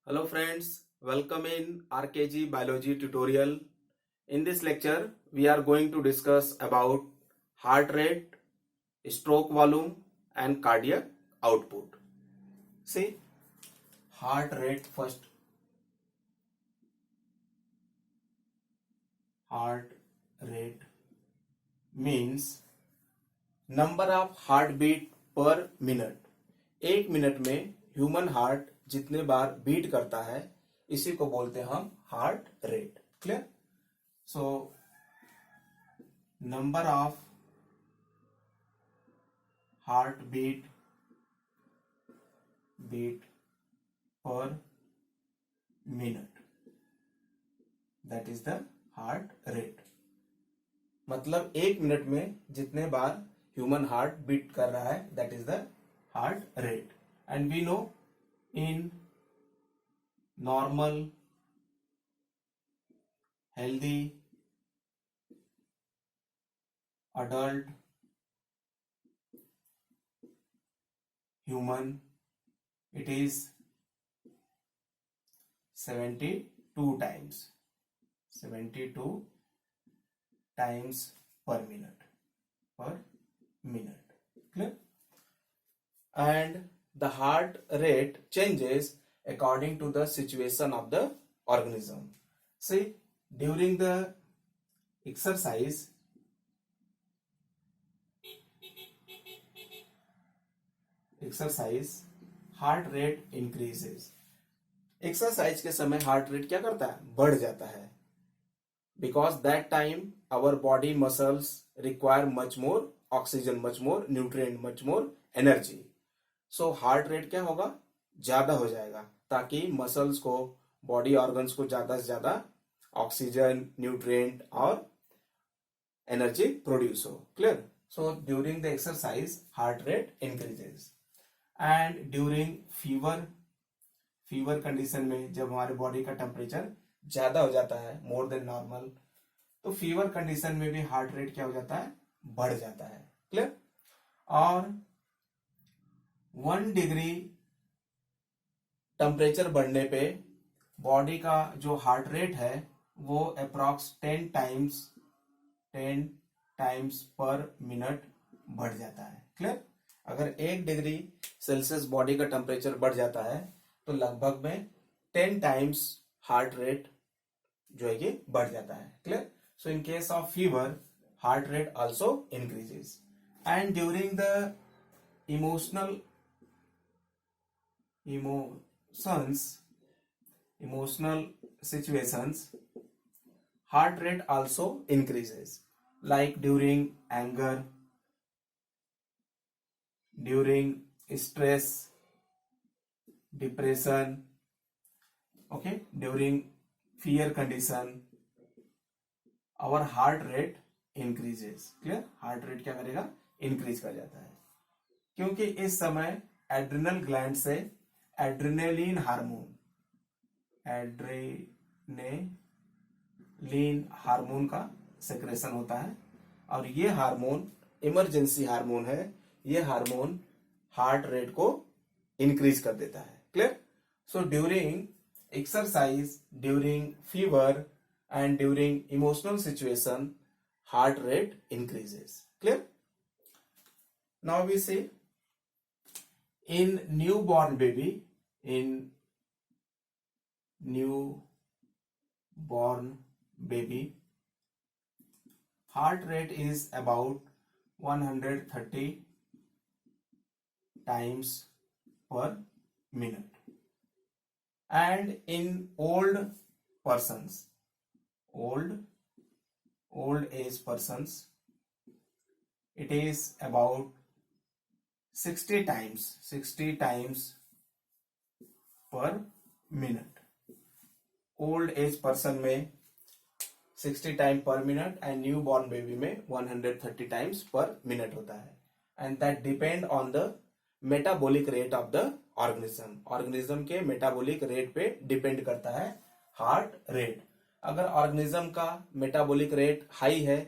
Hello friends, welcome in RKG Biology tutorial. In this lecture, we are going to discuss about heart rate, stroke volume and cardiac output. See, heart rate first. Heart rate means number of heartbeat per minute. एक minute में human heart जितने बार beat करता है इसी को बोलते हैं हम heart rate. Clear? So number of heart beat per minute, that is the heart rate. मतलब एक मिनट में जितने बार ह्यूमन हार्ट बीट कर रहा है that is the heart rate. And we know in normal healthy adult human it is 72 times per minute. Clear? And the heart rate changes according to the situation of the organism. See, during the exercise, heart rate increases. Exercise के समय heart rate क्या करता है? बढ़ जाता है. Because that time our body muscles require much more oxygen, much more nutrient, much more energy. So heart rate क्या होगा? ज्यादा हो जाएगा ताकि मसल्स को, बॉडी ऑर्गन्स को ज्यादा से ज्यादा ऑक्सीजन, न्यूट्रिएंट और एनर्जी प्रोड्यूस हो. Clear? So during the exercise heart rate increases. And during fever condition में जब हमारे बॉडी का टेम्परेचर ज्यादा हो जाता है, मोर देन नॉर्मल, तो फीवर कंडीशन में भी हार्ट रेट क्या हो जाता है? बढ़ जाता है. क्लियर? और 1 डिग्री टेम्परेचर बढ़ने पे बॉडी का जो हार्ट रेट है वो अप्रॉक्स 10 टाइम्स पर मिनट बढ़ जाता है. क्लियर? अगर 1 डिग्री सेल्सियस बॉडी का टेम्परेचर बढ़ जाता है तो लगभग में 10 टाइम्स हार्ट रेट जो है ये बढ़ जाता है. Clear? So in case of fever heart rate also increases. And during the emotional situations heart rate also increases, like during anger, during stress, depression, okay, during fear condition our heart rate increases. Clear? heart rate क्या करेगा? increase कर जाता है क्योंकि इस समय adrenal gland से adrenaline hormone का सेक्रेशन होता है और ये हार्मोन इमरजेंसी हार्मोन है. ये हार्मोन हार्ट रेट को इंक्रीज कर देता है. Clear? So during exercise, during fever and during emotional situation heart rate increases. Clear? Now we see in newborn baby heart rate is about 130 times per minute. And in old age persons it is about 60 times per minute. Old age person में 60 time पर minute and new born baby में 130 times पर minute होता है. And that depend on the metabolic rate of the organism के metabolic rate पे depend करता है हार्ट रेट. अगर ऑर्गेनिज्म का मेटाबॉलिक रेट हाई है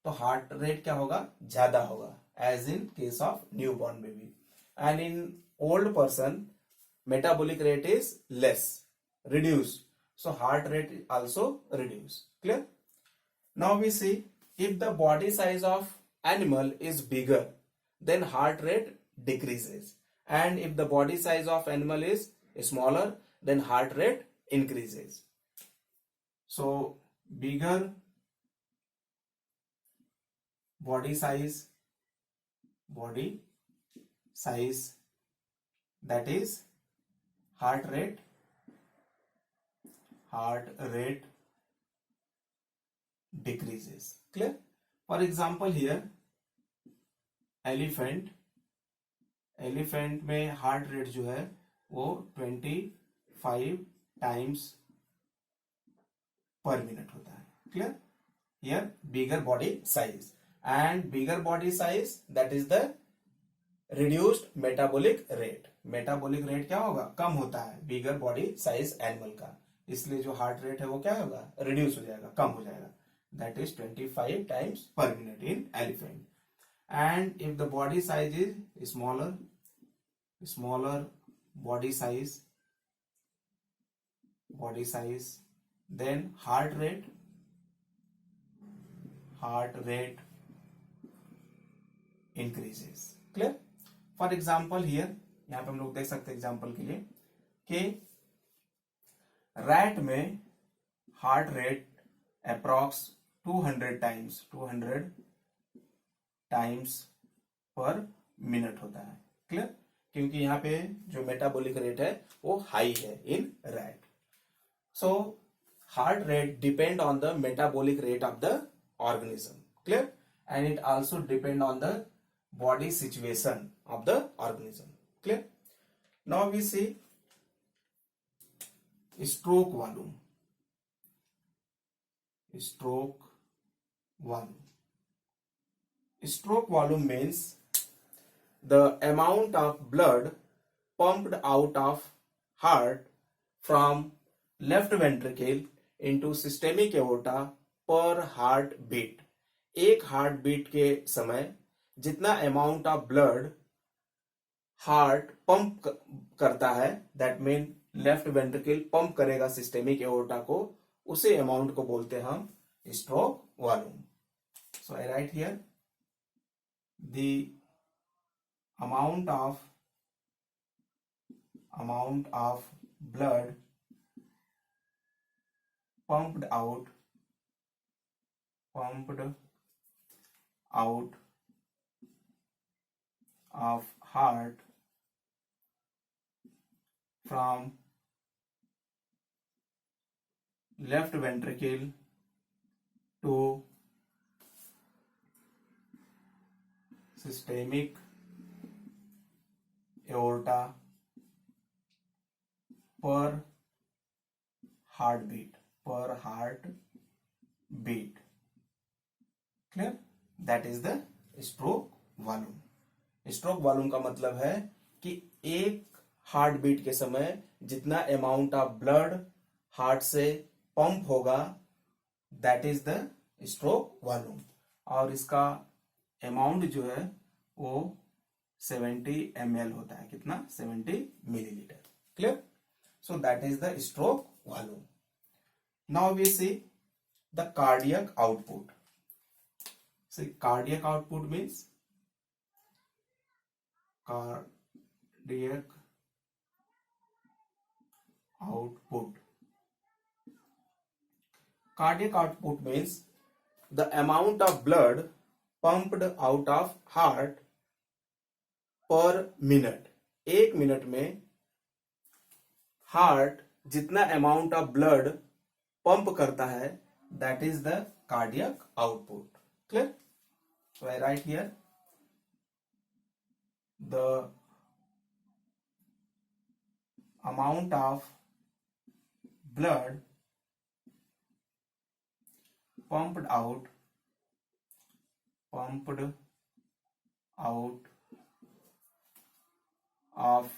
तो हार्ट रेट क्या होगा? ज्यादा होगा, as in case of newborn baby. And in old person metabolic rate is less, reduced. So heart rate is also reduced. Clear? Now we see, if the body size of animal is bigger, then heart rate decreases. And if the body size of animal is smaller, then heart rate increases. So bigger body size, that is heart rate decreases. Clear? For example, here elephant में heart rate जो है वो 25 times पर minute होता है. Clear? Here bigger body size, and bigger body size that is the reduced metabolic rate. Metabolic rate क्या होगा? कम होता है बिगर बॉडी साइज एनिमल का, इसलिए जो हार्ट रेट है वो क्या होगा? रिड्यूस हो जाएगा, कम हो जाएगा. दैट इज 25 टाइम्स पर minute in elephant. And if the body size is smaller body size, then heart rate increases. Clear? For example, here यहाँ पे हम लोग देख सकते हैं एग्जाम्पल के लिए कि रैट में हार्ट रेट अप्रॉक्स 200 टाइम्स पर मिनट होता है. क्लियर? क्योंकि यहाँ पे जो मेटाबॉलिक रेट है वो हाई है in rat. So heart rate depend on the metabolic rate of the organism. Clear? And it also depend on the body situation of the organism. Clear? Now we see stroke volume. Stroke volume means the amount of blood pumped out of heart from left ventricle into systemic aorta per heart beat. एक heart beat के समय जितना amount of blood heart pump करता है, that mean left ventricle pump करेगा systemic aorta को, उसे amount को बोलते हैं हम stroke volume. So I right here the amount of blood pumped out of heart from left ventricle to systemic aorta per heartbeat. Clear? That is the stroke volume. Stroke volume का मतलब है कि एक heart beat के समय जितना amount of blood heart से pump होगा, that is the stroke volume. और इसका अमाउंट जो है वो 70 ml होता है. कितना? 70 millilitre. Clear? So that is the stroke volume. Now we see the cardiac output. See cardiac output means cardiac output. Cardiac output means the amount of blood pumped out of heart per minute. एक minute में heart जितना amount of blood pump करता है, that is the cardiac output. Clear? So I right here the amount of blood pumped out of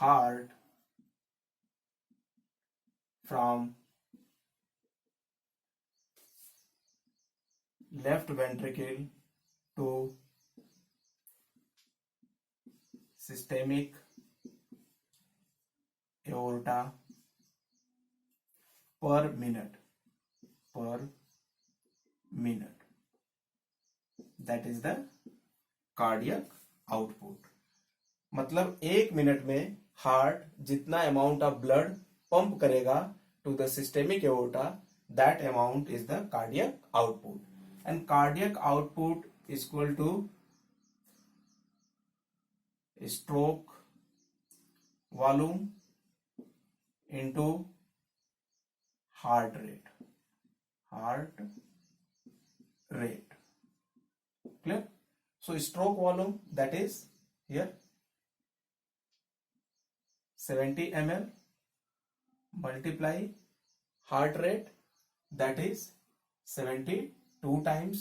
heart from left ventricle to systemic aorta per minute. That is the cardiac output. मतलब 1 minute में heart जितना amount of blood pump करेगा to the systemic aorta, that amount is the cardiac output. And cardiac output is equal to stroke volume into heart rate. Clear? So stroke volume, that is here 70 ml multiply heart rate, that is 72 times,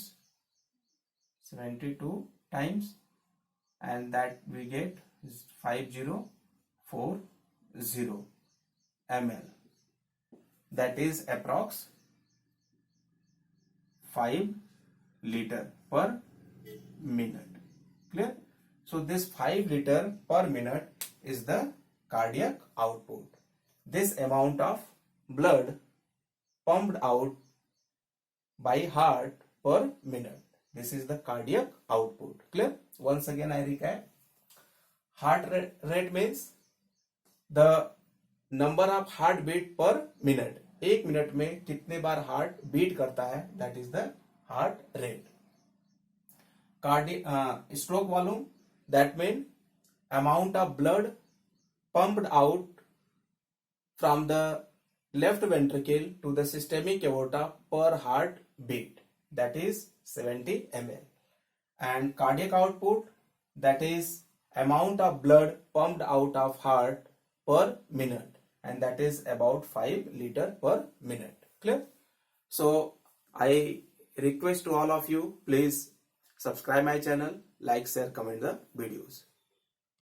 and that we get 5040 ml. That is approx 5 liter per minute. Clear? So this 5 liter per minute is the cardiac output. This amount of blood pumped out by heart per minute. This is the cardiac output. Clear? Once again I recap. Heart rate means the number of heart beat per minute. 1 minute में कितने बार heart beat करता है, that is the heart rate. Stroke volume, that mean amount of blood pumped out from the left ventricle to the systemic aorta per heart beat, that is 70 ml. And cardiac output, that is amount of blood pumped out of heart per minute, and that is about 5 liter per minute. Clear? So I request to all of you, please subscribe my channel, like, share, comment the videos.